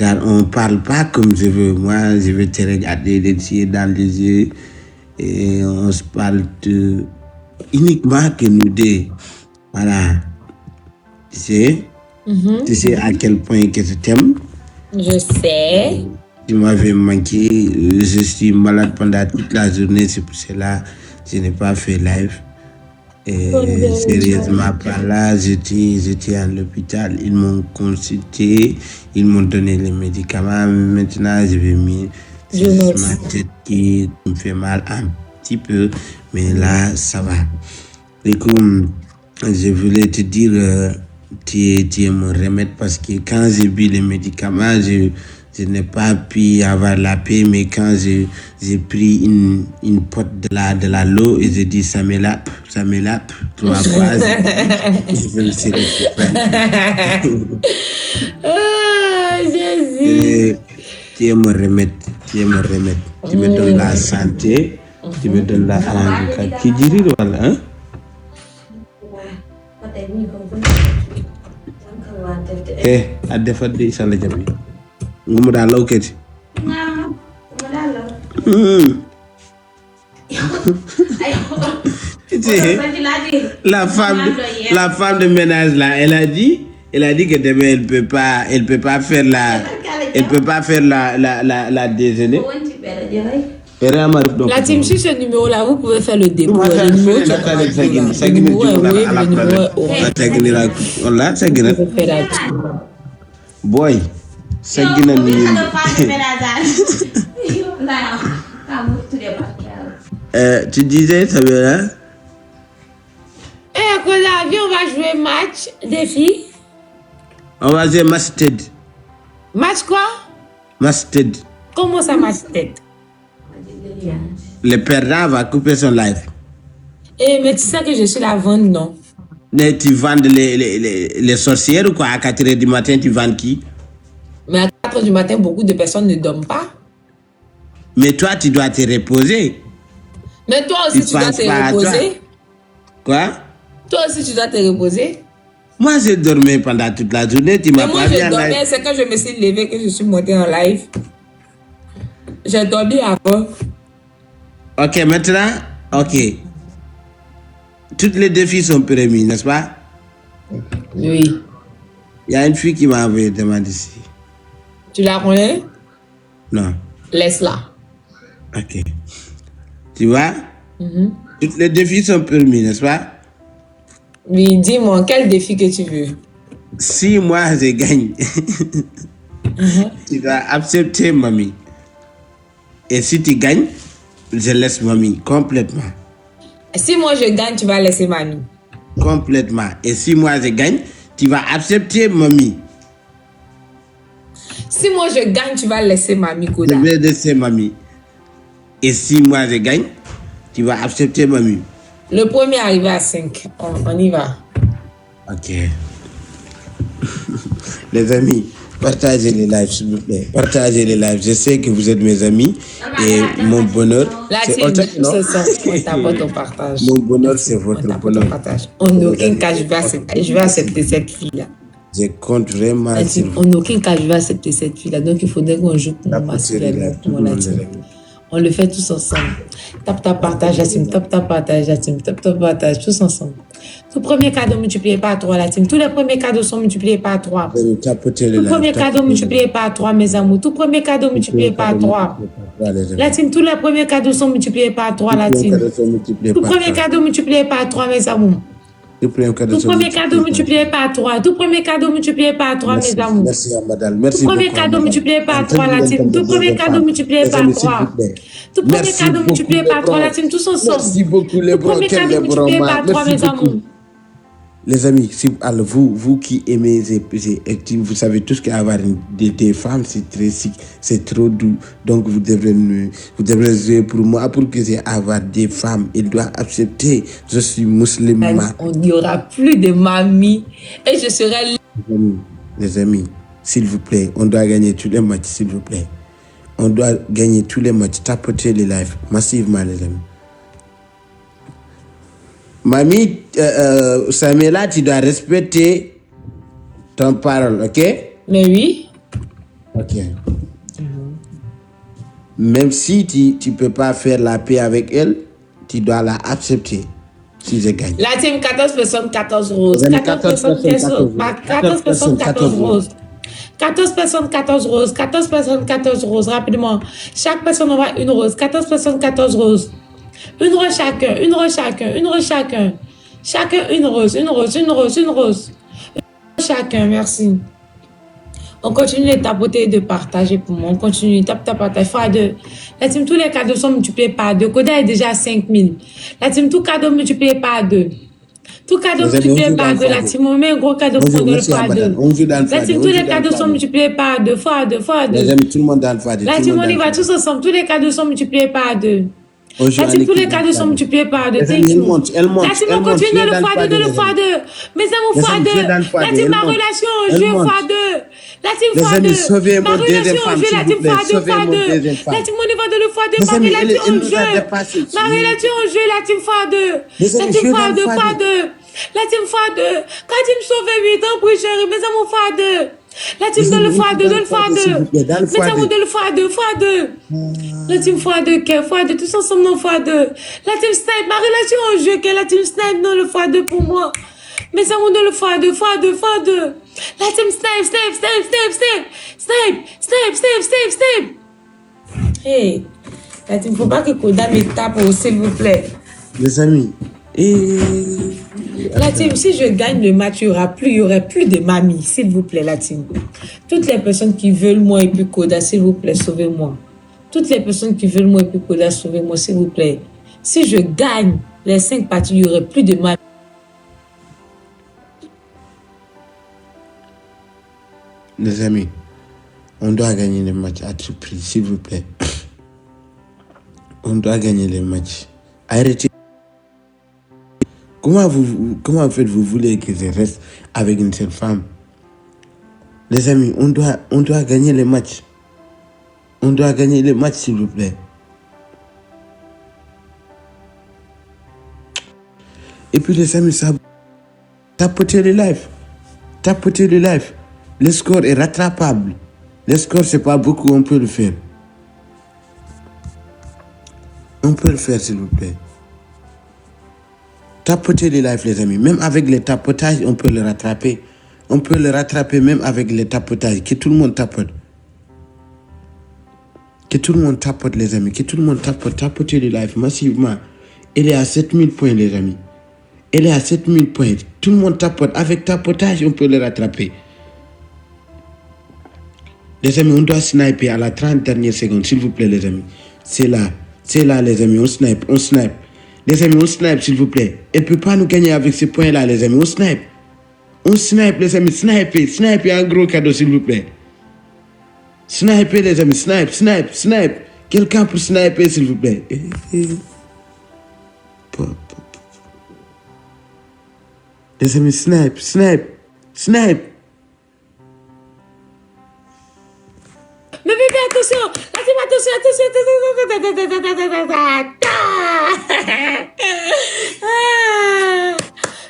Genre, on parle pas comme je veux. Moi, je vais te regarder les yeux dans les yeux et on se parle uniquement que nous deux. Voilà. Tu sais? Tu sais à quel point que je t'aime. Je sais. Tu m'avais manqué. Je suis malade pendant toute la journée. C'est pour cela que je n'ai pas fait live. Et sérieusement, par là, j'étais à l'hôpital. Ils m'ont consulté. Ils m'ont donné les médicaments. Maintenant, je vais mis ma tête qui me fait mal un petit peu. Mais là, ça va. Du coup, je voulais te dire, tu es mon remède parce que quand j'ai bu les médicaments, je n'ai pas pu avoir la paix, mais quand j'ai pris une pote de la l'eau et j'ai dit ça m'élape, 3 fois, je me suis récupéré. Jésus. Tu es mon remède, tu me donnes la santé, tu me donnes la santé. Tu dis voilà, hein? A defar de isa la jabi ngumu da law keti la femme de ménage là, elle a dit que demain elle peut pas faire la déjeuner. La team, sur ce numéro-là, vous pouvez faire le dépôt. Le numéro boy, tu disais, ça veut dire? Eh, on va jouer match des filles. On va jouer match tête. Match quoi? Match tête. Comment ça, match tête? Le perdant va couper son live. Eh, mais tu sais que je suis la vente, non? Mais tu vends les sorcières ou quoi? À 4 h du matin, tu vends qui? Mais à 4 h du matin, beaucoup de personnes ne dorment pas. Mais toi, tu dois te reposer. Mais toi aussi, tu dois te reposer. Quoi? Toi aussi, tu dois te reposer. Moi, j'ai dormi pendant toute la journée. Tu m'as pas bien. Moi, je dormais, c'est quand je me suis levée que je suis montée en live. J'ai dormi avant. Ok, maintenant, ok. Toutes les défis sont permis, n'est-ce pas? Oui. Il y a une fille qui m'a envoyé demander ici. Tu la connais? Non. Laisse-la. Ok. Tu vois? Toutes les défis sont permis, n'est-ce pas? Oui, dis-moi, quel défi que tu veux? Si moi je gagne, tu dois accepter mamie. Et si tu gagnes, je laisse mamie complètement. Si moi je gagne, tu vas laisser mamie. Complètement. Et si moi je gagne, tu vas accepter mamie. Si moi je gagne, tu vas laisser mamie, Koda. Je vais laisser mamie. Et si moi je gagne, tu vas accepter mamie. Le premier arrivé à 5. On y va. Ok. Les amis, partagez les lives, s'il vous plaît. Partagez les lives. Je sais que vous êtes mes amis. Et mon bonheur, c'est ton partage. Mon bonheur, c'est votre bonheur. En aucun cas, je vais accepter cette fille-là. Je compte vraiment. En aucun cas, je vais accepter cette fille-là. Donc, il faudrait qu'on joue pour moi. On le fait tous ensemble. Tap, partage, la team. Tap, partage, la team. Tap, partage, tous ensemble. Tout premier cadeau multiplié par 3, la team. Tous les premiers cadeaux sont multipliés par 3. Tout premier cadeau multiplié par 3, mes amours. Tout premier cadeau multiplié par 3. La team, tous les premiers cadeaux sont multipliés par 3, la team. Tout premier cadeau multiplié par 3, mes amours. Tout premier cadeau multiplié par 3. Tout premier cadeau multiplié par 3, mes amours. Merci, madame. Merci tout premier cadeau multiplié par 3, la team. Tout premier cadeau multiplié par 3. Tout premier cadeau multiplié par 3, la team. Tous ensemble. Merci beaucoup, les bros. Tout premier cadeau multiplié par 3, mes amours. Les amis, alors vous qui aimez vous savez tous qu'avoir des femmes, c'est très sick, c'est trop doux. Donc vous devrez jouer pour moi, pour que j'ai avoir des femmes. Il doit accepter. Je suis musulman. On n'y aura plus de mamie. Et je serai... Les amis, s'il vous plaît, on doit gagner tous les matchs, s'il vous plaît. On doit gagner tous les matchs. Tapotez les lives massivement, les amis. Mamie, Samela, tu dois respecter ton parole, ok? Mais oui. Ok. Même si tu ne peux pas faire la paix avec elle, tu dois la accepter si je gagne. La team 14 personnes, 14 roses. 14 personnes, 14 personnes, 14 roses. 14 personnes, 14 roses. 14 personnes, 14 roses. Rapidement. Chaque personne aura une rose. 14 personnes, 14 roses. Une rose chacun, une rose chacun, une rose chacun. Chacun une rose, une rose, une rose, une rose. Chacun, merci. On continue de tapoter et de partager pour moi. On continue, tape, partage. Fois 2. La team, tous les cadeaux sont multipliés par 2. Koda est déjà à 5000. La team, tout cadeau multiplié par 2. Tout cadeau multiplié par 2. La team, on met un gros cadeau pour 2 par 2. La team, tous les cadeaux sont multipliés par 2. Fois 2, fois 2. Tout le monde dans le fade. La team, on y va tous ensemble. Tous les cadeaux sont multipliés par 2. La team, tous les cadeaux sont multipliés par 2. Elle monte. La team, on continue dans le fois 2, dans le fois 2. Mais ça mon fois 2. La team, ma relation au jeu fois 2. La team fois 2. Ma relation au jeu, la team fois 2, fois 2. La team, on y va dans le fois 2. Ma relation au jeu. Ma relation au jeu, la team fois 2. La team fois 2, fois 2. La team fois 2. Quand tu me sauves 8 ans, pour chérie, mais ça mon fois 2. La team dans le fois 2, dans le fois 2. Mais ça mon dans le fois 2, fois 2. La team fois 2, fois 2, tous ensemble dans le fois 2. La team snipe, ma relation au jeu, la team snipe dans le fois 2 pour moi. Mais ça monte dans le fois 2, fois 2, fois 2. La team snipe, snipe, snipe, snipe, snipe. Snipe, snipe, snipe, snipe, snipe. Hey, la team, faut pas que Koda me tape, s'il vous plaît. Les amis. La team, si je gagne le match, il y aurait plus de mamie, s'il vous plaît, la team. Toutes les personnes qui veulent moi et puis Koda, s'il vous plaît, sauvez-moi. Toutes les personnes qui veulent moi et puis Koda, sauvez-moi, s'il vous plaît. Si je gagne les 5 parties, il n'y aurait plus de mamie. Les amis, on doit gagner les matchs à tout prix, s'il vous plaît. On doit gagner les matchs. Arrêtez. Comment en fait vous voulez que je reste avec une seule femme? Les amis, on doit gagner les matchs. On doit gagner les matchs, s'il vous plaît. Et puis les amis, ça tapotez le live. Tapotez le live. Le score est rattrapable. Le score, c'est pas beaucoup, on peut le faire. On peut le faire, s'il vous plaît. Tapotez les lives, les amis. Même avec les tapotages, on peut le rattraper. On peut le rattraper même avec les tapotages. Que tout le monde tapote. Que tout le monde tapote, les amis. Que tout le monde tapote. Tapotez les lives massivement. Elle est à 7000 points, les amis. Elle est à 7000 points. Tout le monde tapote. Avec tapotage, on peut le rattraper. Les amis, on doit sniper à la 30 dernière seconde, s'il vous plaît, les amis. C'est là, les amis. On snipe. Les amis, on snipe, s'il vous plaît. Elle ne peut pas nous gagner avec ces points-là, les amis. On snipe. On snipe, les amis. Sniper un gros cadeau, s'il vous plaît. Sniper, les amis. Snipe. Quelqu'un pour sniper, s'il vous plaît. Les amis, snipe. Mais bébé, attention.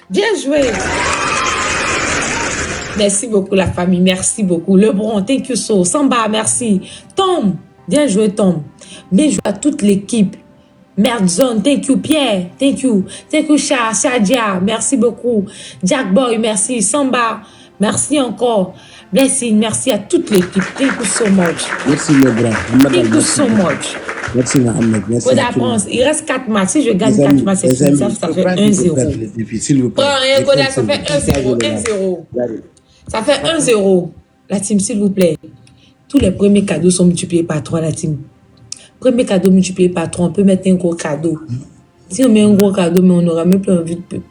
Bien joué. Merci beaucoup la famille, merci beaucoup. Lebron, thank you so. Samba, merci. Tom, bien joué Tom. Bien joué à toute l'équipe. Merdzone, thank you Pierre, thank you Shadia, merci beaucoup. Jack Boy, merci. Samba, merci encore. Blessing, merci à toute l'équipe. Thank you so much. Merci Lebron. Thank you so much. Merci Mohamed. Merci. Il reste 4 matchs. Si je gagne 4 matchs, c'est fini. Ça fait 1-0. S'il vous plaît. Ça fait 1-0. Ça fait 1-0. La team, s'il vous plaît. Tous les premiers cadeaux sont multipliés par 3, la team. Premier cadeau multiplié par 3, on peut mettre un gros cadeau. Si on met un gros cadeau, mais on n'aura même plus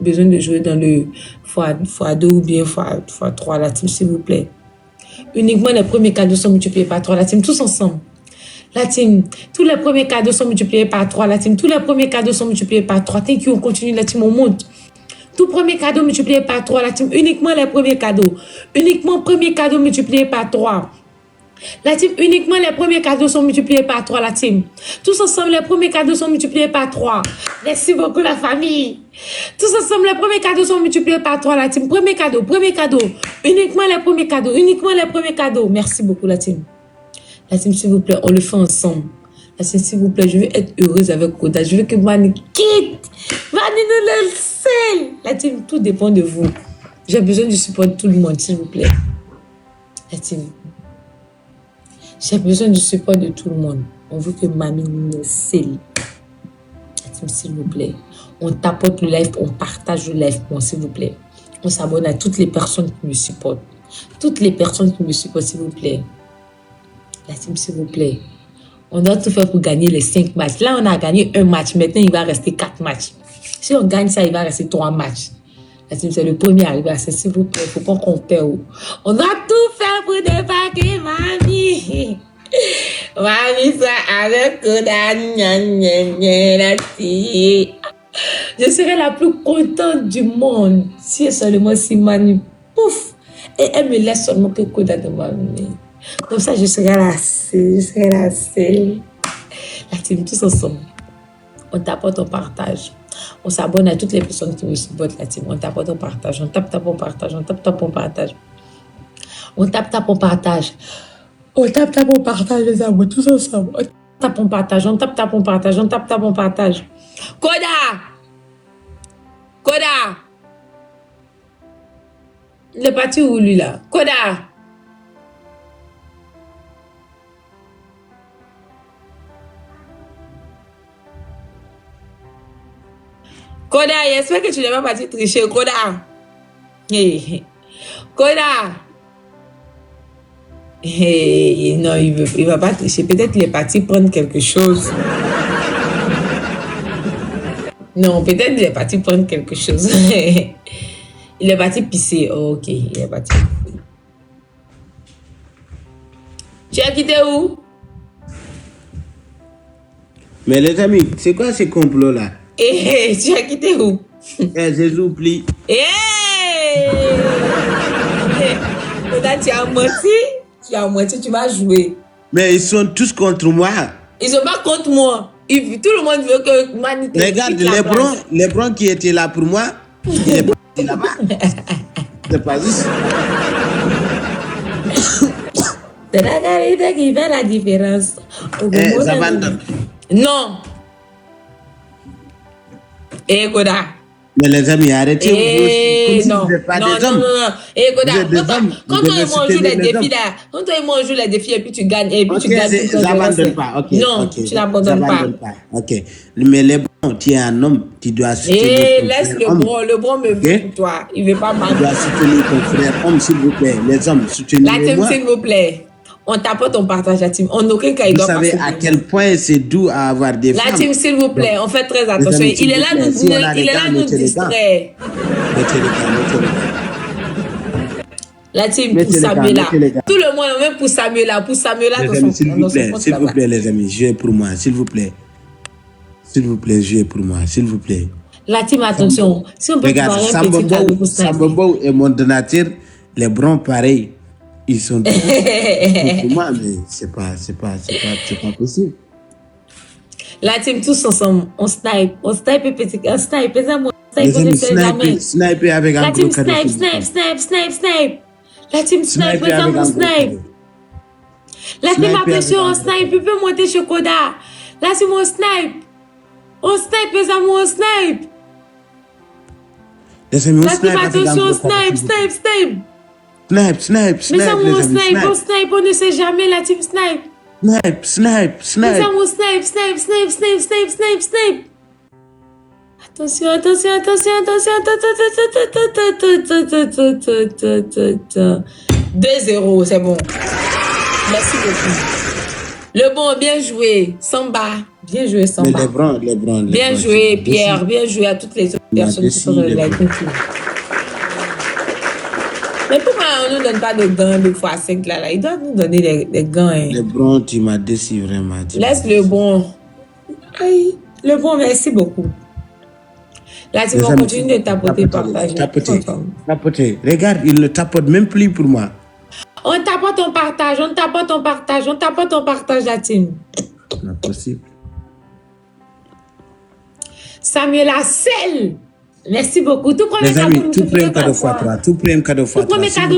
besoin de jouer dans le x2 ou bien x3, la team, s'il vous plaît. Uniquement les premiers cadeaux sont multipliés par 3, la team, tous ensemble. La team, tous les premiers cadeaux sont multipliés par 3, la team, tous les premiers cadeaux sont multipliés par 3. Thank you, on continue, la team, on monte. Tout premier cadeau multiplié par 3, la team, uniquement les premiers cadeaux. Uniquement premier cadeau multiplié par 3. La team, uniquement les premiers cadeaux sont multipliés par 3, la team. Tous ensemble, les premiers cadeaux sont multipliés par 3. Merci beaucoup, la famille. Tous ensemble, les premiers cadeaux sont multipliés par 3, la team. Premier cadeau. Uniquement les premiers cadeaux. Merci beaucoup, la team. La team, s'il vous plaît, on le fait ensemble. La team, s'il vous plaît, je veux être heureuse avec Koda. Je veux que Mani quitte. Mani nous le seul. La team, tout dépend de vous. J'ai besoin du support de tout le monde, s'il vous plaît. La team, j'ai besoin du support de tout le monde. On veut que Mami nous le seul. La team, s'il vous plaît. On tapote le live, on partage le live, bon, s'il vous plaît. On s'abonne à toutes les personnes qui me supportent. Toutes les personnes qui me supportent, s'il vous plaît. La team, s'il vous plaît. On doit tout faire pour gagner les 5 matchs. Là, on a gagné 1 match. Maintenant, il va rester 4 matchs. Si on gagne ça, il va rester 3 matchs. La team, c'est le premier arrivé à ça. S'il vous plaît, il ne faut pas qu'on perd. On doit tout faire pour débarquer Mami. Mami, ça avec Koda. Je serai la plus contente du monde si seulement si Mani, pouf, et elle me laisse seulement que Koda de Mami. Comme ça, je serai la seule. La team, tous ensemble. On tapote, on partage. On s'abonne à toutes les personnes qui me supportent, la team. On tapote, on partage. On tape, on partage. On tape, on partage. On tape, on partage. On tape, on partage, les amours, tous ensemble. On tape, on partage. On tape, on partage. On tape, on partage. Koda! Koda! Il est parti où, lui, là? Koda! Koda, j'espère que tu n'es pas parti tricher. Koda! Hey. Koda! Hey. Non, il ne va pas tricher. Peut-être qu'il est parti prendre quelque chose. Non, peut-être qu'il est parti prendre quelque chose. Il est parti pisser. Oh, ok, il est parti. Tu as quitté où? Mais les amis, c'est quoi ces complots-là? Eh, tu as quitté où? Je oublie. Là, tu as menti, tu vas jouer. Mais ils sont tous contre moi. Ils sont pas contre moi. Tout le monde veut que Mani. Regarde, Lebron qui était là pour moi, il est parti là-bas. C'est pas juste. C'est la vérité qui fait la différence. J'abandonne. Non. Koda. Mais les amis, arrêtez. Non. Pas des hommes. Koda, quand toi et moi on joue les défis là, quand toi et moi on joue les défis et puis tu gagnes, et puis tu gagnes. J'abandonne pas. Ok. Non, tu n'abandonnes pas. Ok. Mais les bons, tu es un homme, tu dois soutenir. Laisse le bon me veut pour toi. Il veut pas mal. Tu dois soutenir ton frère homme, s'il vous plaît. Les hommes, soutenez-moi. La team, s'il vous plaît. On tapote, on partage la team. En aucun cas, il doit pas. Vous savez à quel point c'est doux à avoir des femmes. La team, s'il vous plaît, on fait très attention. Il est là nous distraire. La team, pour Samuela. Tout le monde, même pour Samuela. Pour Samuela, s'il vous plaît, les amis, jouez pour moi, s'il vous plaît. S'il vous plaît, jouez pour moi, s'il vous plaît. La team, attention. Si on peut regarde, Sambombo et mon donateur, les broncs pareils. Ils sont pour moi, mais c'est pas possible. La team, tous ensemble, on snipe, petit, on snipe, les amis, sniper avec un gros cadeau. Snipe. La team snipe, les amis, snipe. La team, attention, on snipe, il peut monter chez Koda. La team, on snipe, les amis, on snipe. La team, attention, snipe. Snipe. Mais ça, on snipe, on ne sait jamais, la team snipe. Snipe. Mais ça, on snipe. Attention. 2-0, c'est bon. Merci beaucoup. Le bon, bien joué. Samba, bien joué, Samba. Lebron. Bien joué, Pierre. Bien joué à toutes les autres personnes qui sont dans la culture. Mais pourquoi on ne nous donne pas de gants de x5 là? Il doit nous donner des gants. Hein. Lebron, tu m'as déçu vraiment. Laisse le bon. Aïe, le bon, merci beaucoup. Là, tu vas continuer de tapoter, partager. Tapoter. Regarde, il ne tapote même plus pour moi. On tapote, on partage la team. C'est possible. Samuela Sel. Merci beaucoup. Tout premier cadeau, multiplié par 3. Tout premier cadeau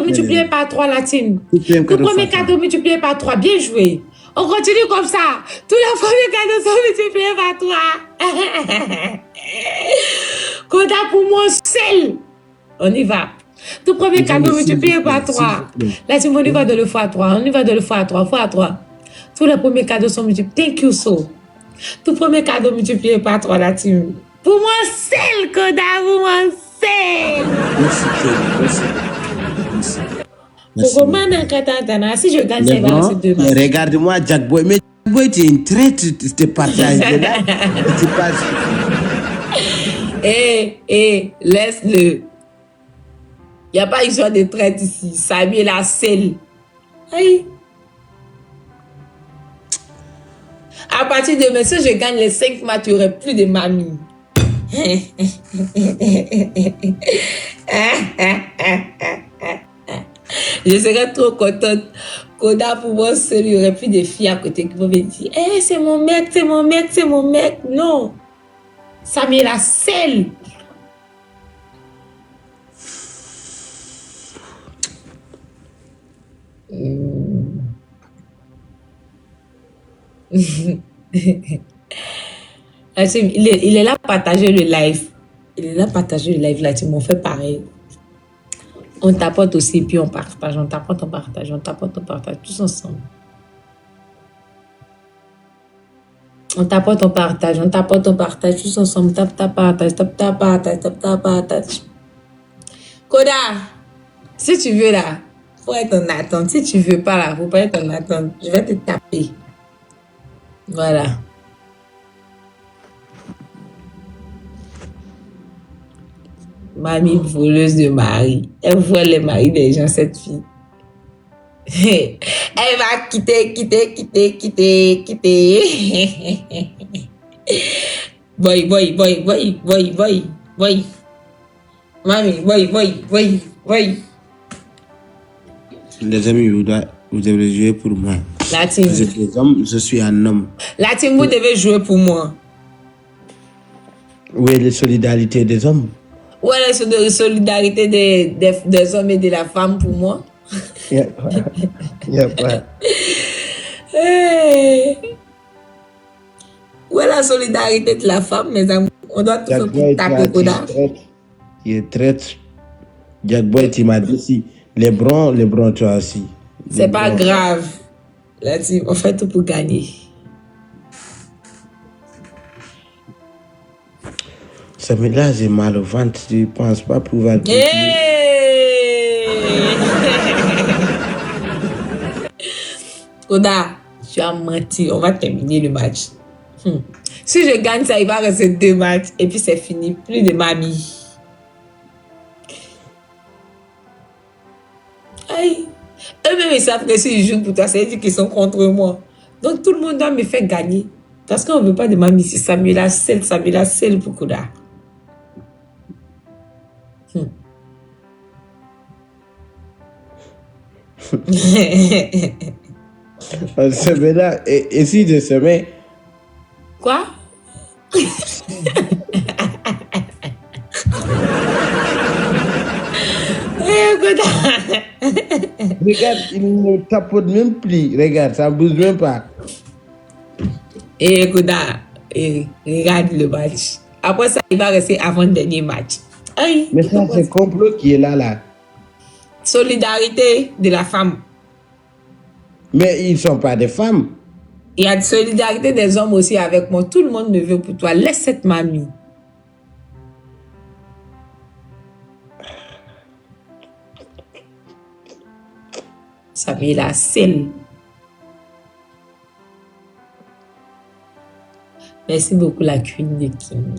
multiplié par 3, la team. Tout premier cadeau multiplié par 3. Bien joué. On continue comme ça. Tous les premiers cadeaux sont multipliés par 3. Koda pour mon sel. On y va. Tout premier cadeau multiplié par 3. Là, tu on y va de le fois 3. On y va de le fois 3. Fois 3. Tous les premiers cadeaux sont multipliés. Thank you so. Tout premier cadeau multiplié par 3, la team. Pour mon sel, Koda, pour mon sel. Merci. Si je gagne, ça va rester 2 matchs. Regarde-moi, Jack Boy. Mais Jack Boy, tu es une traite, tu te partages là. Tu passes. Laisse-le. Il n'y a pas histoire de traite ici. Samy est la selle. Aïe. À partir de maintenant, si je gagne les 5 matchs, il n'y aurait plus de mamie. Je serais trop contente. Koda pour moi seul, il n'y aurait plus de filles à côté qui vont me dire c'est mon mec, c'est mon mec, c'est mon mec. Non. Ça met la selle. Il est là partager le live. Il est là partager le live. Là, tu m'en fais pareil. On tapote aussi, puis on partage. On tapote, on partage. On tapote, on partage. Tous ensemble. On tapote, on partage. On tapote, on partage. Tous ensemble. Tap, tap, partage. Tap, tap, partage. Tap, tap, partage. Koda, si tu veux là, faut être en attente. Si tu veux pas là, faut pas être en attente. Je vais te taper. Voilà. Mamie voleuse de mari. Elle vole les maris des gens, cette fille. Elle va quitter. Boy. Mamie, boy. Les amis, vous devez jouer pour moi. La team. Vous êtes des hommes, je suis un homme. La team, vous devez jouer pour moi. Où est la solidarité des hommes? Où est la solidarité des hommes et de la femme pour moi? Il n'y a pas. Hey. Où est la solidarité de la femme, mes amis? On doit tout faire pour taper Koda. Il est traître. Jack Boy, tu m'as dit si. Les broncs, toi aussi. C'est pas grave. Là, on fait tout pour gagner. Ça me là, j'ai mal au ventre. Je ne pense pas pouvoir. Koda, tu as menti. On va terminer le match. Si je gagne ça, il va rester 2 matchs. Et puis c'est fini. Plus de mamie. Aïe. Eux-mêmes, ils savent que s'ils jouent pour toi, ça veut dire qu'ils sont contre moi. Donc tout le monde doit me faire gagner. Parce qu'on ne veut pas de mamie. Si Samuel a celle pour Koda. Semaine là, et si de semaine. Quoi? Regarde, il ne tapote même plus. Regarde, ça ne bouge même pas. Koda, regarde le match. Après ça, il va rester avant-dernier match. Aïe, mais ça, c'est complot qui est là. Solidarité de la femme. Mais ils ne sont pas des femmes. Il y a de solidarité des hommes aussi avec moi. Tout le monde me veut pour toi. Laisse cette mamie. Ça met la selle. Merci beaucoup, la Queen de King.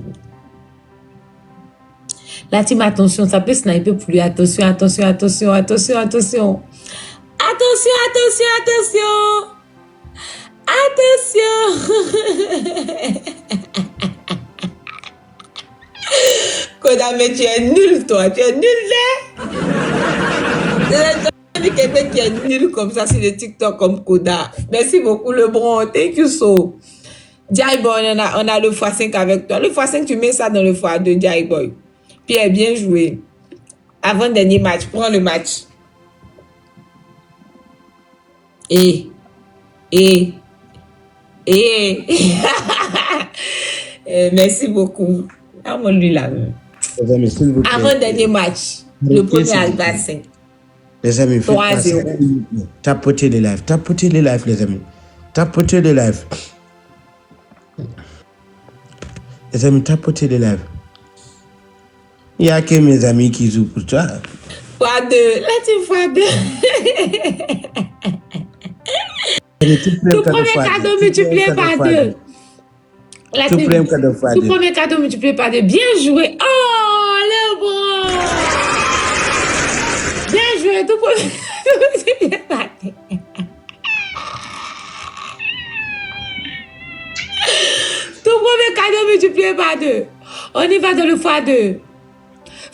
La team, attention, ça peut sniper pour lui. Attention. Koda, mais tu es nul, toi. Tu es nul, là. Je dis quelqu'un qui est nul comme ça sur le TikTok comme Koda. Merci beaucoup, Lebron. Thank you so. Jai Boy, on a le x5 avec toi. Le x5, tu mets ça dans le x2, Jai Boy. Pierre, bien joué. Avant-dernier match, prends le match. Et merci beaucoup. Lui là. Les amis, s'il vous plaît. Avant-dernier match. Le premier arrivé à 5. Les amis, faites pas ça. Tapotez les lives. Tapotez les lives, les amis. Tapotez les lives. Les amis, tapotez les lives. Il y a que mes amis qui jouent pour toi. x2. Là, tu x2. Tout premier cadeau multiplié par 2. Tout premier cadeau multiplié par 2. Bien joué. Oh, le bon. Bien joué. Tout premier cadeau multiplié par 2. Tout premier cadeau multiplié par 2. On y va dans le x2.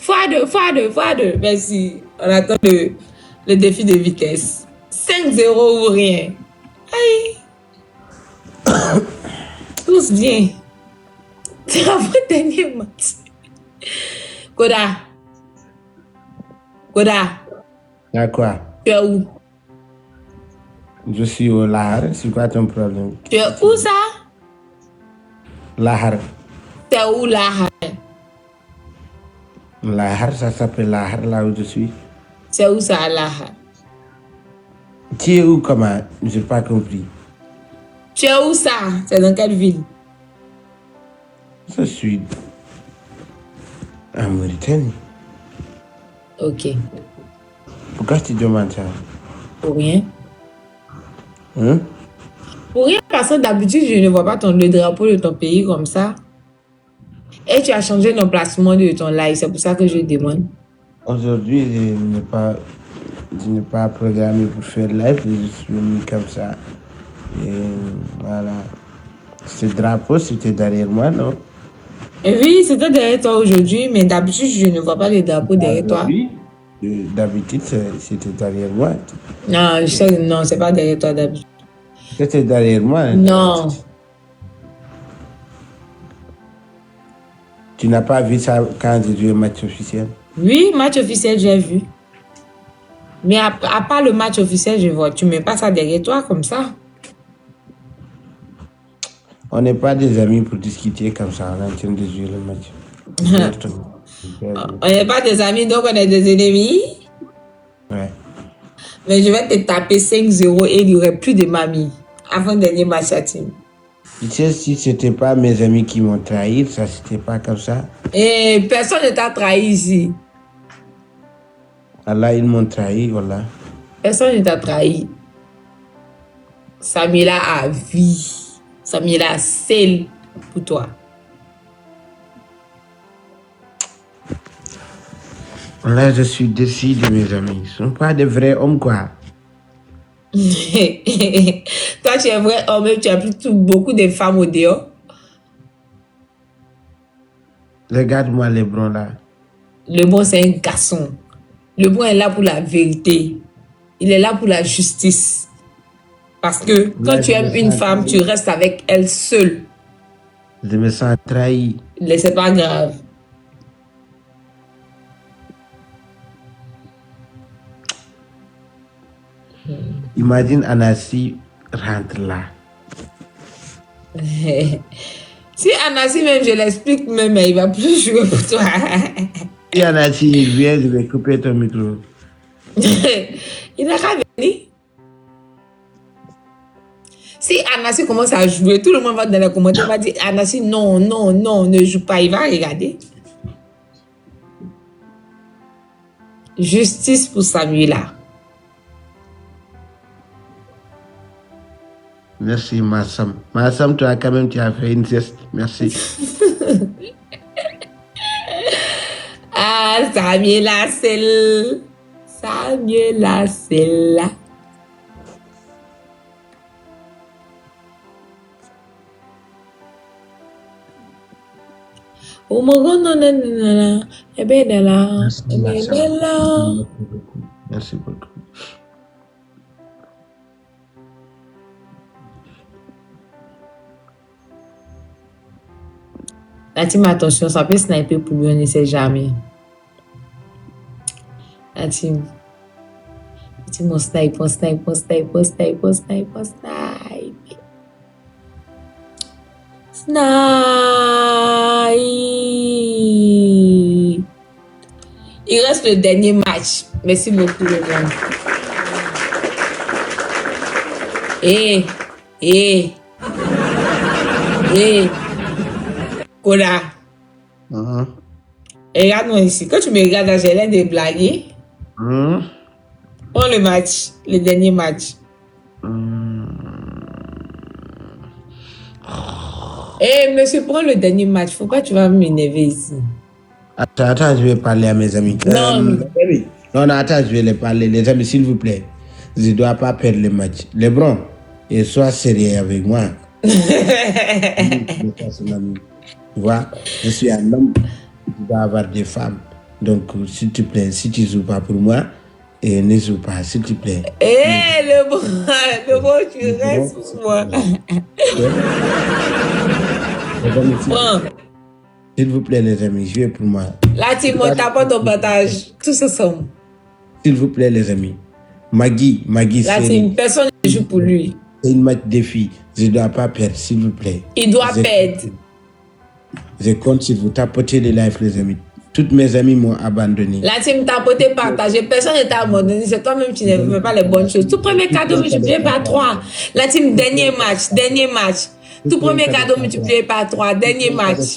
x2. Merci. On attend le défi de vitesse. 5-0 ou rien. Aïe. Tous bien. C'est votre dernier match. Koda. Y'a quoi? Tu es où? Je suis au Lahar. C'est quoi ton problème? Tu es où ça? Lahar. Tu es où Lahar? Lahar, ça s'appelle Lahar, là où je suis. C'est où ça, Lahar? Tu es où, comment? J'ai pas compris. Tu es où ça? C'est dans quelle ville? Je suis en Mauritanie. Ok. Pourquoi tu demandes ça? Pour rien. Hein? Pour rien, parce que d'habitude, je ne vois pas le drapeau de ton pays comme ça. Et tu as changé l'emplacement de ton live. C'est pour ça que je demande. Aujourd'hui, je n'ai pas programmé pour faire live. Je suis venu comme ça. Et voilà. Ce drapeau, c'était derrière moi, non? Oui, c'était derrière toi aujourd'hui, mais d'habitude, je ne vois pas le drapeau derrière toi. Oui, d'habitude, c'était derrière moi. Non, je sais, non, c'est pas derrière toi d'habitude. C'était derrière moi. Non. Tu n'as pas vu ça quand j'ai joué le match officiel? Oui, match officiel, j'ai vu. Mais à part le match officiel, je vois. Tu ne mets pas ça derrière toi comme ça. On n'est pas des amis pour discuter comme ça. On est en train de jouer le match. On n'est pas des amis, donc on est des ennemis. Ouais. Mais je vais te taper 5-0 et il n'y aurait plus de mamie. Avant-dernier match à team. Tu sais, si ce n'était pas mes amis qui m'ont trahi, ça c'était pas comme ça. Et personne ne t'a trahi ici. Allah, ils m'ont trahi, voilà. Personne ne t'a trahi. Samila a vie. Samila seul pour toi. Là, je suis déçu de mes amis. Ils ne sont pas de vrais hommes, quoi. Toi, tu es vrai homme, tu as pris beaucoup de femmes au dehors. Regarde-moi les broncs là. Le bon, c'est un garçon. Le bon est là pour la vérité. Il est là pour la justice. Parce que quand tu aimes une femme, tu restes avec elle seule. Je me sens trahi. Mais c'est pas grave. Imagine Anassi rentre là. Si Anassi même, je l'explique même, il va plus jouer pour toi. Si Anassi vient, je vais couper ton micro. Il n'a qu'à venir. Si Anassi commence à jouer, tout le monde va dans les commentaires, va dire Anassi, non, ne joue pas. Il va regarder. Justice pour Samuela. Merci, Massam. Massam, toi, quand même, tu as fait une sieste. Merci. Ah, Samuela, c'est Samuela, c'est là. Oh mon God, non. Eh bien, là. Merci beaucoup. La team, attention, ça peut sniper pour lui, on ne sait jamais. La team, on snipe. Naï. Il reste le dernier match. Merci beaucoup, les gars. Koda. Regarde-moi ici. Quand tu me regardes, j'ai l'air de blaguer. Prends le match, le dernier match. Monsieur, prends le dernier match. Faut pas que tu vas m'énerver ici. Attends, je vais parler à mes amis. Non, attends, je vais les parler. Les amis, s'il vous plaît, je ne dois pas perdre le match. Lebron, et sois sérieux avec moi. Tu vois, je suis un homme, je dois avoir des femmes. Donc, s'il te plaît, si tu ne joues pas pour moi, ne joue pas, s'il te plaît. Lebron, tu restes pour moi. S'il vous plaît, les amis, jouez pour moi. Là, tu m'en tapes ton partage. Tous ensemble. S'il vous plaît, les amis. Maggie, là, c'est une personne qui joue pour lui. C'est une match de filles. Je ne dois pas perdre, s'il vous plaît. Il doit perdre. Je compte sur vous tapoter les lives, les amis. Toutes mes amies m'ont abandonné. La team tapoté, partagé. Personne ne t'a abandonné. C'est toi-même qui ne fais pas les bonnes choses. Tout premier cadeau multiplié par 3. La team, dernier match. Tout premier cadeau multiplié par 3. Dernier match.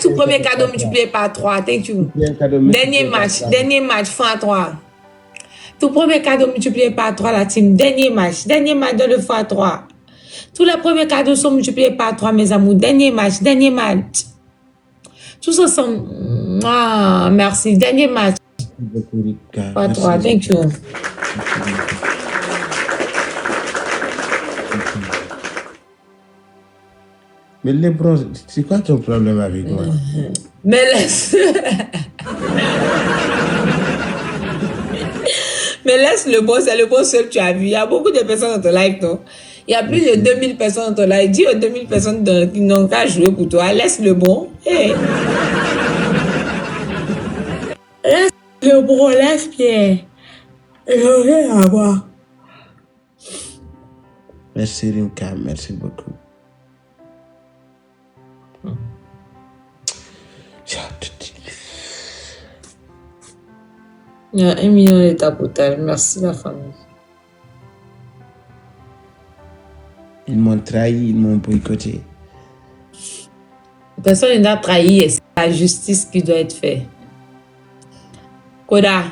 Tout premier cadeau multiplié par 3. Thank you. Dernier match. Fin 3. Tout premier cadeau multiplié par 3, la team. Dernier match dans le fois 3. Tous les premiers cadeaux sont multipliés par 3, mes amours. Dernier match. Tous ensemble. Ah, merci. Dernier match. Par 3. Thank you. Mais Lebron, c'est quoi ton problème avec moi? Mais laisse. Mais laisse le bon, c'est le bon seul que tu as vu. Il y a beaucoup de personnes dans ton live, non? Il y a plus de 2000 personnes dans ton live. Dis aux 2000 personnes qui n'ont qu'à jouer pour toi. Laisse le bon. Hey. Laisse le bon, laisse Pierre. Je vais avoir. Merci Rimka, merci beaucoup. Il y a 1 million de tapotage. Merci la famille. Ils m'ont trahi, ils m'ont boycotté. Personne ne t'a trahi, c'est la justice qui doit être faite. Koda.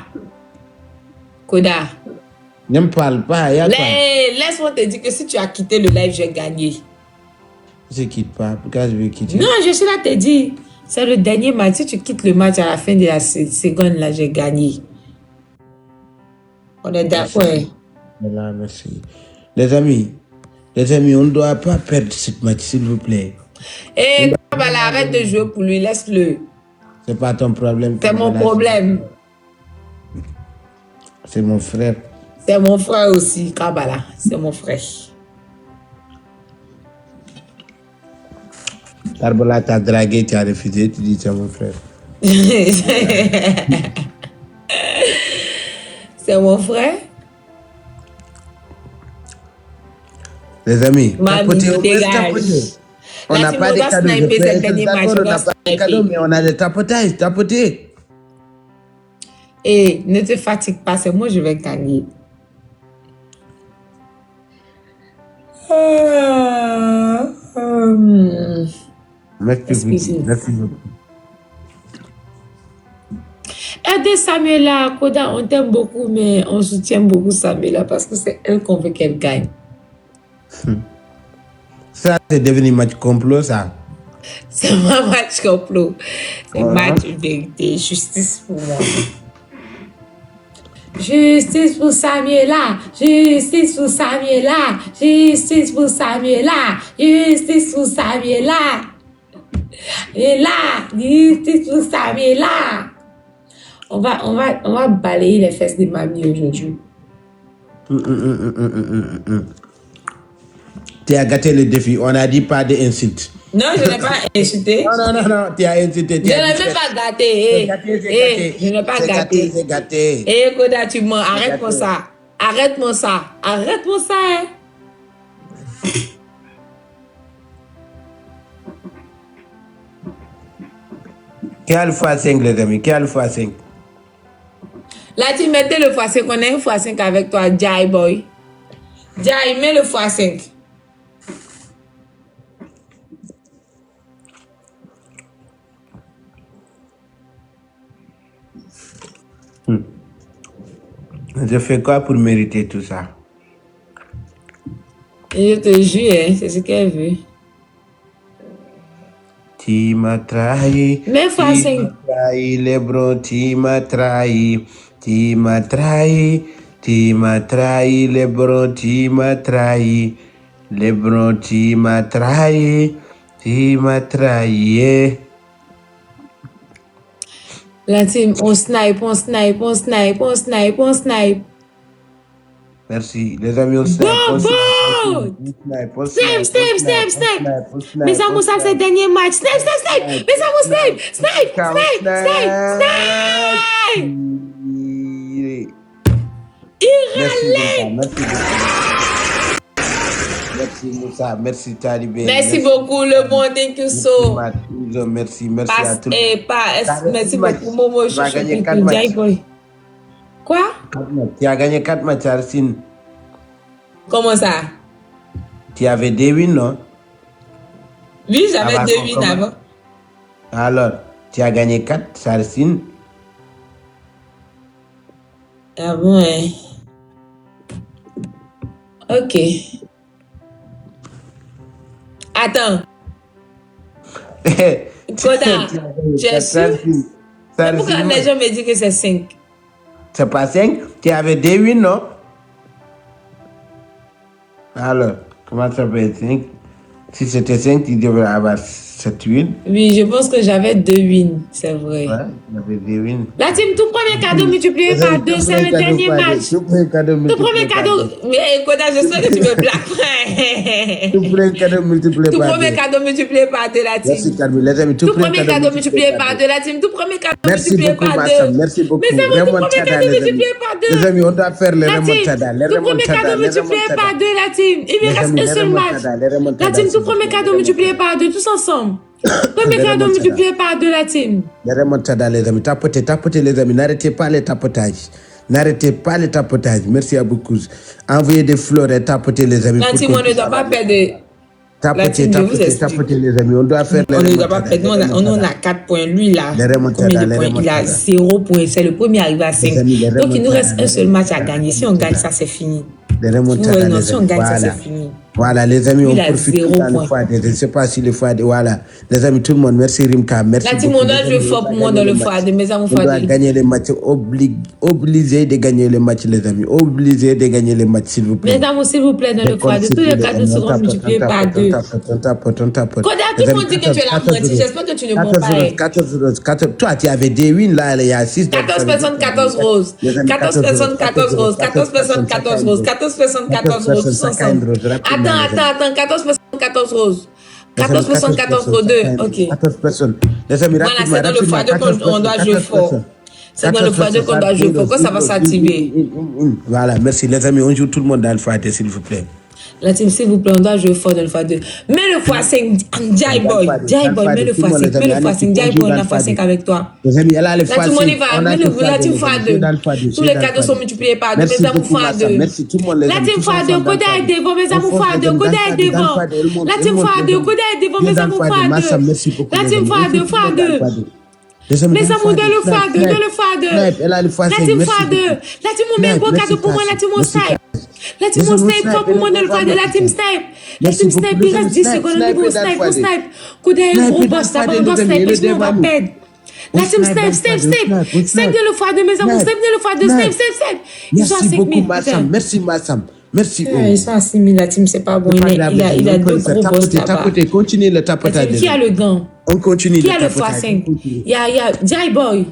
Ne me parle pas, laisse-moi te dire que si tu as quitté le live, j'ai gagné. Je ne quitte pas, pourquoi je vais quitter? Non, je suis là te dire. C'est le dernier match. Si tu quittes le match à la fin de la seconde, là, j'ai gagné. On est d'accord. Merci. Les amis, on ne doit pas perdre ce match, s'il vous plaît. Kabala, arrête de jouer pour lui, laisse-le. C'est pas ton problème. C'est mon problème. C'est mon frère. C'est mon frère aussi, Kabala. C'est mon frère. Karbola t'a dragué, tu as refusé, tu dis c'est mon frère. C'est mon frère. Les amis, on n'a pas de cadeaux, mais on a des tapotages, tapoter. Et ne te fatigue pas, c'est moi je vais gagner. Merci beaucoup. Aidez Samuela, Koda, on t'aime beaucoup, mais on soutient beaucoup Samuela parce que c'est elle qu'on veut qu'elle gagne. Ça, c'est devenu match complot, ça. C'est pas match complot. C'est match de justice pour moi. Justice pour Samuela, justice pour Samuela, justice pour Samuela, justice pour Samuela. Et là, justice pour Samuela. On va balayer les fesses de mamie aujourd'hui. Tu as gâté le défi. On a dit pas d'insultes. Non, je n'ai pas insulté. Non. Tu as insulté. Je n'ai même pas gâté. Je n'ai pas gâté. C'est gâté. Koda, tu mens. Arrête-moi ça. Arrête-moi ça. Qui a le x5, les amis? Qui a le x5? Là, tu mettais le x5. On a un x5 avec toi, Jai Boy. Jai, mets le x5. Je fais quoi pour mériter tout ça? Je te jure, hein, c'est ce qu'elle veut. Tu m'as trahi. Mais x5. Lebron, tu m'as trahi. Tu m'as trahi. Tu m'as trahi, Lebron, tu m'as trahi. Lebron, tu m'as trahi. Tu m'as trahi. La team, on snipe. Merci, les amis, on snipe. Bobo! Snipe. Mais amours, ça c'est le dernier match. Snipe. Mais amours, snipe. Merci Moussa, merci Talibé. Merci beaucoup le monde, thank you so. Merci à tous. Merci beaucoup Momo. Tu as gagné 4 matchs. Quoi? Tu as gagné 4 matchs, Arsine. Comment ça? Tu avais des wins, non? Oui, j'avais 2 wins avant. Alors, tu as gagné 4, Sarsine. Ah bon, hein? Ok. Attends. Koda, tu es sûr? Pourquoi les gens me disent que c'est 5? C'est pas 5? Tu avais des wins, non? Alors, comment ça peut être 5? Si c'était 5, tu devrais avoir 7 wins. Oui, je pense que j'avais 2 wins, c'est vrai. Ouais, j'avais 2 wins. La team, tout premier cadeau multiplié par 2, c'est le dernier match. Tout premier cadeau. Mais Koda, je sais que tu me blagues. Tout premier cadeau multiplié par 2. Tout premier cadeau multiplié par 2, la team. Merci, Carmi. Les amis, tout premier cadeau multiplié par 2, la team. Tout premier cadeau multiplié par 2. Merci beaucoup. Mais c'est tout premier cadeau multiplié par 2. Les amis, on doit faire les remontadas. Tout premier cadeau multiplié par 2, la team. Il me reste un seul match. La team, tout premier cadeau multiplié par 2, tous ensemble. Premier cadeau multiplié par 2, la team. Les remontadas, les amis. Tapotez, les amis. N'arrêtez pas les tapotages. Merci à beaucoup. Envoyez des fleurs et tapotez, les amis. La team, on ne doit pas perdre. Tapotez, les amis. On doit faire les remontadas. On ne doit pas perdre. On a 4 points. Lui, là, combien de points? Il a 0 points. C'est le premier arrivé à 5. Donc, il nous reste un seul match à gagner. Si on gagne ça, c'est fini. Si on gagne ça, c'est fini. Voilà, les amis, on profite dans le foyer. Je ne sais pas si le foyer. Voilà, les amis, tout le monde, merci Rimka. Merci. La team, on a joué fort pour moi dans le foyer. Mes amis, on doit gagner les matchs. Obligé de gagner les matchs, les amis. Obligé de gagner les matchs, s'il vous plaît. Mes amis, s'il vous plaît, dans le foyer. Tous les cadeaux seront multipliés par 2. On tapote. Koda, tout le monde dit que tu es la moitié. J'espère que tu ne bois pas. 14. Toi, tu avais des wins là, il y a 6. 14 personnes, 14 roses. 14 personnes, 14 roses. 14 personnes, 14 roses. 14 personnes, 14 roses. Tous ensemble. Attends. 14 personnes, 14 roses. 14 personnes, 14 roses. 2. Ok. 14 personnes. Les amis, voilà, c'est dans le foyer qu'on doit jouer fort. C'est dans le foyer qu'on doit jouer fort. Quand ça va s'activer. Voilà, merci. Les amis, on joue tout le monde dans le foyer, s'il vous plaît. La team, s'il vous plaît, on doit jouer fort dans le x2. Mets le x5, Jai Boy, mets le x5, Jai Boy, on a x5 avec toi. Les amis, elle a le x5. La team, on y va, mets la team x2. Tous les cadeaux sont multipliés par 2, mes amours x2. Merci tout le monde, les amis. La team x2, Koda est devant, mes amours x2, Koda est devant. La team x2, Koda est devant, mes amours x2. La team x2. Mes amours de le x2. Elle a le x5. La team x2. La team, on met un beau cadeau pour moi, la team, on snipe. La team, on snipe fort pour moi dans le foyer. La team snipe. La team snipe, il reste 10 secondes. On snipe. Koda est un gros boss, là-bas, on doit snipe, parce qu'on va perdre. La team snipe. 5 de le foyer, mes amours, 5 de le foyer, snipe. Ils sont à 5 000. Merci, Massam. Merci. Ils sont à 6 000, la team, c'est pas bon. Il a 2 gros boss là-bas. Continue le tapotage. Qui a le gant? On continue. Qui a le x5? Il y a Jai Boy.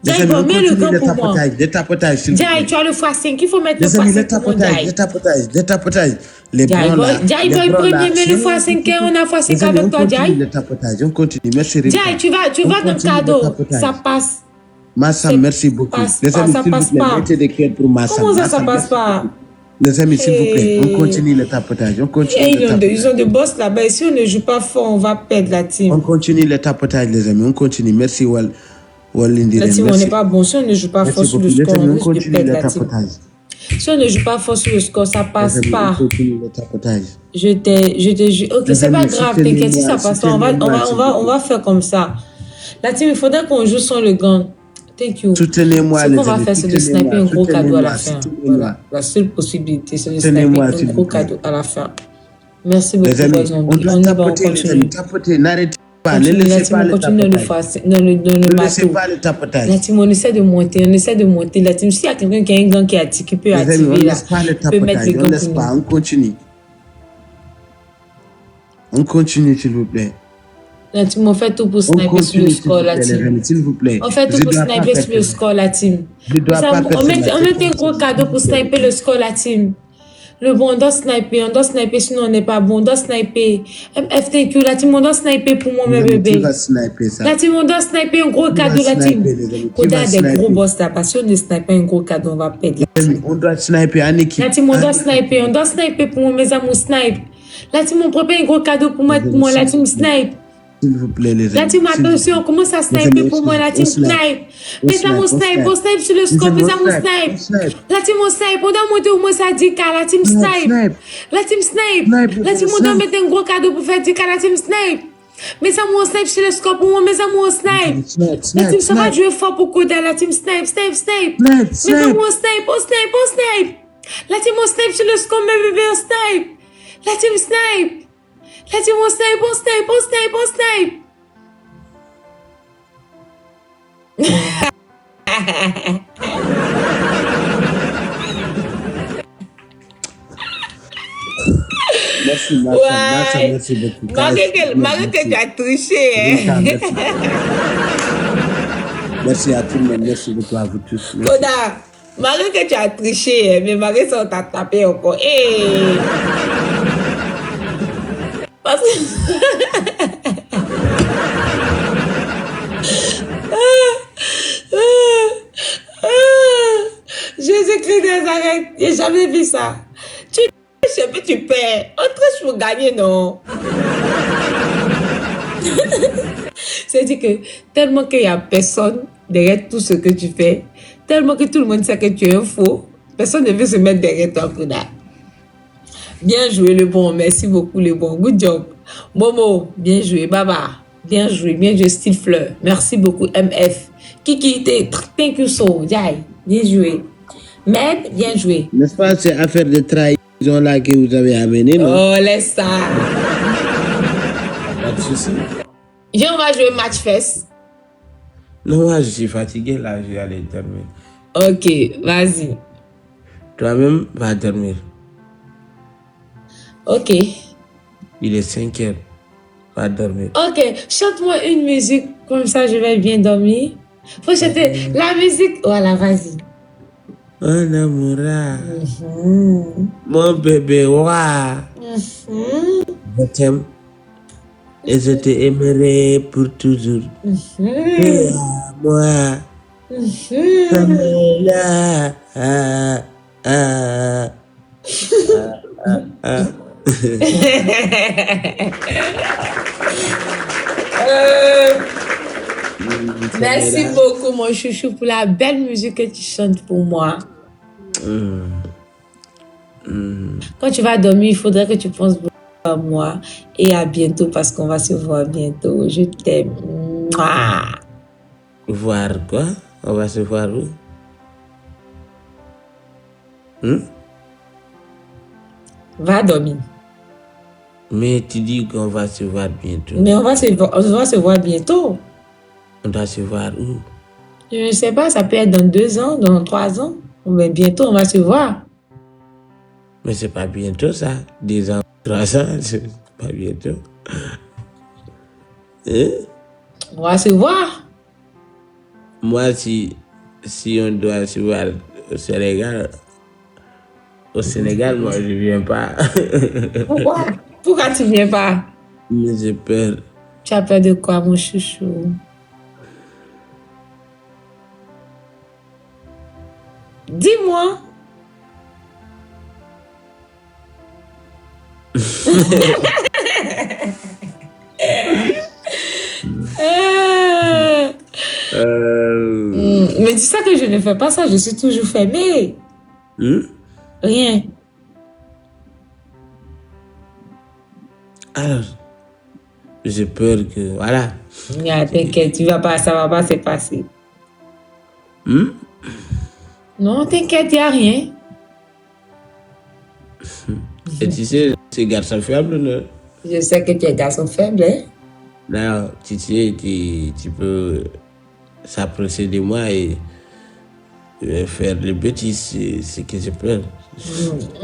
Jai Boy, mets le gant pour moi. Des tapotages. Jai, tu as le x5. Il faut mettre le x5 pour moi, Jai. Des tapotages. Jai Boy, premier, mets le x5. On a x5 avec toi, Jai. On continue. Merci, Rita. Jai, tu vas dans le cadeau. Ça passe. Massam, merci beaucoup. Les amis, ça passe pas. Mettez des cœurs pour Massam. Comment ça passe pas? Les amis, s'il vous plaît, on Hey. continue le tapotage. On Et continue le ils ont tapotage. de boss là-bas. Et si on ne joue pas fort, on va perdre la On team. continue le tapotage, les amis. On continue. Merci, La Lindiren. team, on n'est Merci. pas bon. Si on ne joue pas fort Merci sur le beaucoup. Les score, amis, on on risque de continue perdre le la team. tapotage. Si on ne joue pas fort sur le score, ça Les passe amis, on pas. continue le tapotage. Je t'ai jure. Ok, Les c'est pas amis, grave, t'inquiète, si ça passe pas, soutenez-moi, s'il vous on plaît. va faire comme ça. La team, il faudrait qu'on joue sans le gun. Thank you. Soutenez-moi, Ce les qu'on va amis. faire, c'est de sniper un gros cadeau à la fin. Soutenez-moi. Voilà. La seule possibilité, c'est de sniper Soutenez-moi, un s'il gros vous plaît. cadeau à la fin. Merci beaucoup, Les amis, Boy on Zombie. doit On y va, on tapoter, les amis. continue. Tapotez, n'arrêtez pas. Ne Continue, la laissez team, pas on le continue dans le tapotage. dans le Ne laissez marteau. pas le La tapotage. team, on essaie de monter. La team, s'il y a quelqu'un qui a un gant qui peut Les amis, on activer ne là, laisse pas le peut mettre tapotage. le On gant ne laisse pour pas. nous. On continue. On continue, s'il vous plaît. La team, on fait tout pour On sniper sur le continue, s'il score, vous la plaît, les team. amis, s'il vous plaît. On fait tout Je pour dois pas sniper sur le perdre. score, la team. Je dois pas perdre. On met un gros cadeau pour sniper le score, la team. Le bon, on doit sniper, sinon on n'est pas bon, on doit sniper. FTQ, la team, on doit sniper pour moi, mes Tu bébés. vas sniper ça. La team, on doit sniper un gros Tu vas cadeau, la team. sniper, les amis. Tu On vas a des sniper. gros boss là, parce que si on ne sniper un gros cadeau, on va perdre. La Les amis, team, on doit sniper en équipe. la team, on doit sniper pour moi, mes amours, snipe. La team, on prépare un gros cadeau pour moi, la team, snipe. S'il vous plaît, les amis. La team, attention, on commence à sniper pour moi, la team, snipe. Mes amours, snipe, on snipe sur le score, mes amours, snipe. La team, on snipe, on doit monter au moins ça 10K, la team, snipe. La team, snipe. La team, on doit mettre un gros cadeau pour faire 10K, la team, snipe. Mes amours, snipe sur le score pour moi, mes amours, snipe. La team, ça va jouer fort pour Koda, la team, snipe. Mes amours, snipe. La team, on snipe sur le score, mes bébés, on snipe. La team, snipe. La team, on snipe. Merci, Ouais. merci beaucoup. Malgré que tu as triché, hein. Merci à tout le monde. Merci beaucoup à vous tous. Merci. Koda, malgré que tu as triché, hein, mais malgré ça, on t'a tapé encore. Hey. Parce que... Jésus-Christ de Nazareth, j'ai jamais vu ça. Tu triches et puis tu perds. On triche pour gagner, non? C'est-à-dire que tellement qu'il n'y a personne derrière tout ce que tu fais, tellement que tout le monde sait que tu es un faux, personne ne veut se mettre derrière toi, Koda. Bien joué, le bon. Merci beaucoup, le bon. Good job. Momo, bien joué. Baba, bien joué, style fleur. Merci beaucoup, MF. Kiki, thank you so. Jai, bien joué. Med, bien joué. N'est-ce pas, c'est affaire de trahison là que vous avez amené, non? Oh, laisse ça. Pas de souci. Viens, on va jouer match fest. Non, moi, je suis fatigué là, je vais aller dormir. Ok, vas-y. Toi-même, va dormir. Ok. Il est 5 heures. Va dormir. Ok, chante-moi une musique, comme ça je vais bien dormir. Faut chanter la musique. Voilà, vas-y. Mon amour, mon bébé, ouah. Je t'aime et je t'aimerai pour toujours. Et à moi, là, Merci beaucoup, mon chouchou, pour la belle musique que tu chantes pour moi. Quand tu vas dormir, il faudrait que tu penses beaucoup à moi. Et à bientôt, parce qu'on va se voir bientôt. Je t'aime. Mouah. Voir quoi? On va se voir où? Va dormir. Mais tu dis qu'on va se voir bientôt. Mais on va se voir bientôt. On doit se voir où? Je ne sais pas, ça peut être dans 2 ans, dans 3 ans. Mais bientôt, on va se voir. Mais c'est pas bientôt ça. 2 ans, 3 ans, c'est pas bientôt. Hein? On va se voir. Moi, si on doit se voir au Sénégal, moi, je viens pas. Pourquoi? Pourquoi tu viens pas? Mais j'ai peur. Tu as peur de quoi, mon chouchou? Dis-moi. Mais dis ça que je ne fais pas ça, je suis toujours fermée. Rien. Alors, j'ai peur que... Voilà. T'inquiète, ça va pas se passer. Non, t'inquiète, il n'y a rien. Et tu sais, c'est garçon faible, non? Je sais que tu es garçon faible, hein? Là, tu sais, tu peux s'approcher de moi et faire des bêtises, c'est ce que j'ai peur.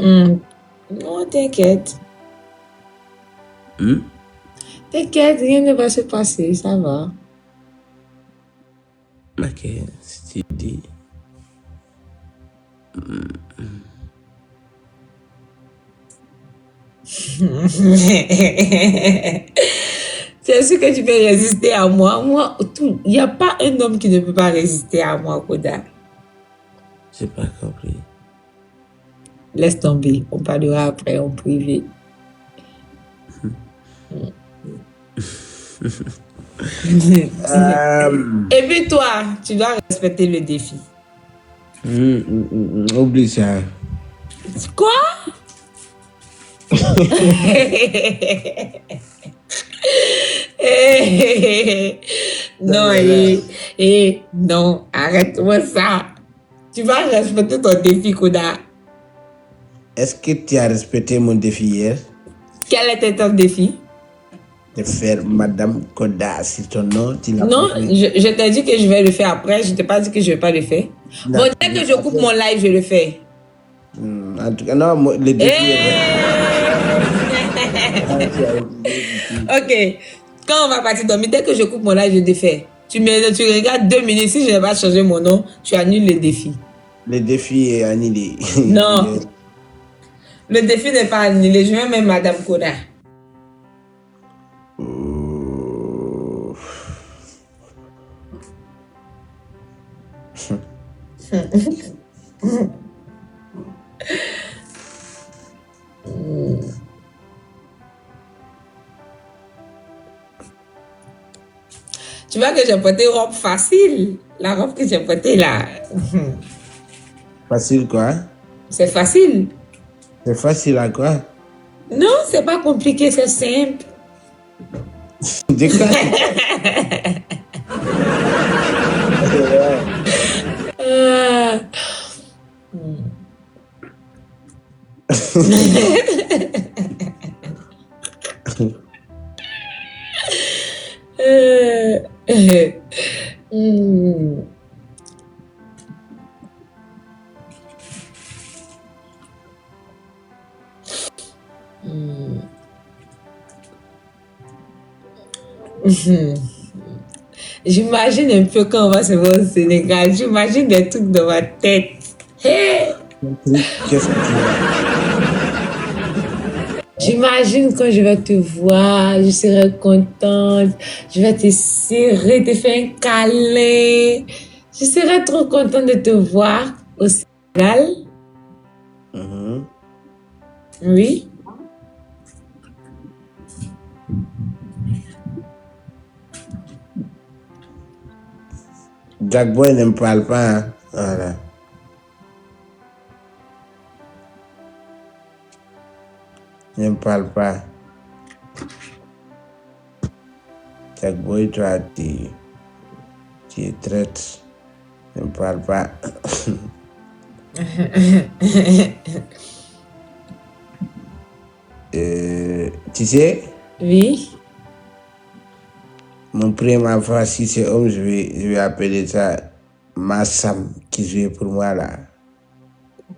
Non, t'inquiète. T'inquiète, rien ne va se passer, ça va. Ok, si tu dis. C'est sûr que tu peux résister à moi. Moi, il n'y a pas un homme qui ne peut pas résister à moi, Koda. J'ai pas compris. Laisse tomber, on parlera après en privé. Et puis toi, tu dois respecter le défi. Oublie ça. Quoi? Non, non, arrête-moi ça. Tu vas respecter ton défi, Koda. Est-ce que tu as respecté mon défi hier? Quel était ton défi? De faire Madame Koda sur ton nom. Non, je t'ai dit que je vais le faire après. Je ne t'ai pas dit que je ne vais pas le faire. Bon, dès que je coupe mon live, je le fais. En tout cas, non, le défi Ok. Quand on va partir dormir, dès que je coupe mon live, je le fais. Tu regardes 2 minutes. Si je n'ai pas changé mon nom, tu annules le défi. Le défi est annulé. Non. Le défi n'est pas annulé. Je vais même Madame Koda. Tu vois que j'ai porté robe facile. La robe que j'ai portée là. Facile quoi? C'est facile. C'est facile à quoi? Non, c'est pas compliqué, c'est simple. De quoi? J'imagine un peu quand on va se voir au Sénégal. J'imagine des trucs dans ma tête. Hey! Qu'est-ce que tu veux? J'imagine quand je vais te voir, je serai contente. Je vais te serrer, te faire un câlin. Je serai trop contente de te voir au Sénégal. Oui. Jack Boy ne me parle pas. Hein? Voilà. Ne me parle pas. Jack Boy, toi, tu es traite. Ne me parle pas. Tu sais? Oui. Mon premier enfant, si c'est homme, je vais appeler ça Massam, qui jouait pour moi là.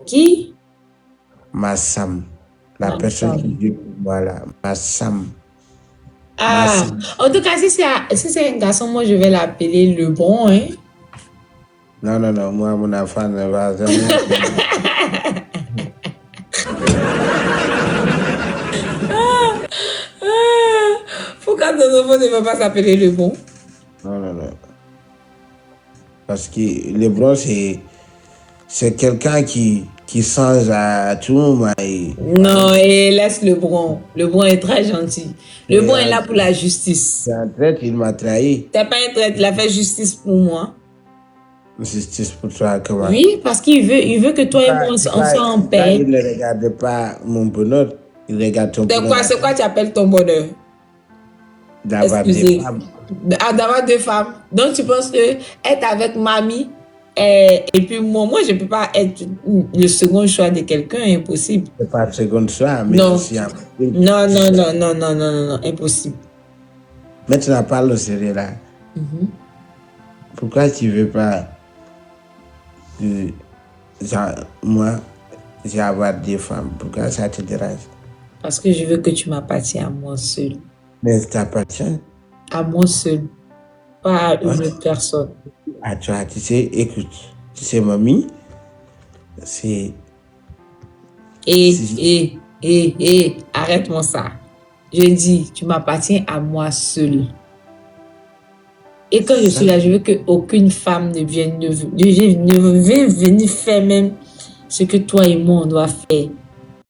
Qui? Massam. La personne qui jouait pour moi là. Massam. Ah, Massam. En tout cas, si c'est un garçon, moi je vais l'appeler le bon, hein? Non, moi mon enfant ne va jamais. Pourquoi ton enfant ne va pas s'appeler le bon? Non. Parce que le bon, c'est quelqu'un qui qui change à tout moment. Non, et laisse le Bron. Le Bron est très gentil. Le Bron est là pour la justice. C'est un traître, il m'a trahi. T'es pas un traître, il a fait justice pour moi. Justice pour toi, comment? Oui, parce qu'il veut que toi et moi, on soit en paix. Il ne regarde pas mon bonheur, il regarde ton bonheur. C'est quoi tu appelles ton bonheur? D'avoir des femmes. D'avoir deux femmes. Donc tu penses que être avec mamie et puis moi je ne peux pas être le second choix de quelqu'un, impossible. C'est pas le second choix, mais non. aussi impossible. Non, impossible. Maintenant, parle au sérieux là. Pourquoi tu veux pas que moi, j'ai avoir des femmes? Pourquoi ça te dérange? Parce que je veux que tu m'appartiens à moi seul. Mais ça t'appartient? À moi seul. Pas à une autre personne. À toi, tu sais, écoute, tu sais, mamie, c'est... Arrête-moi ça. Je dis, tu m'appartiens à moi seul. Et quand je suis là, je veux qu'aucune femme ne vienne venir faire même ce que toi et moi on doit faire.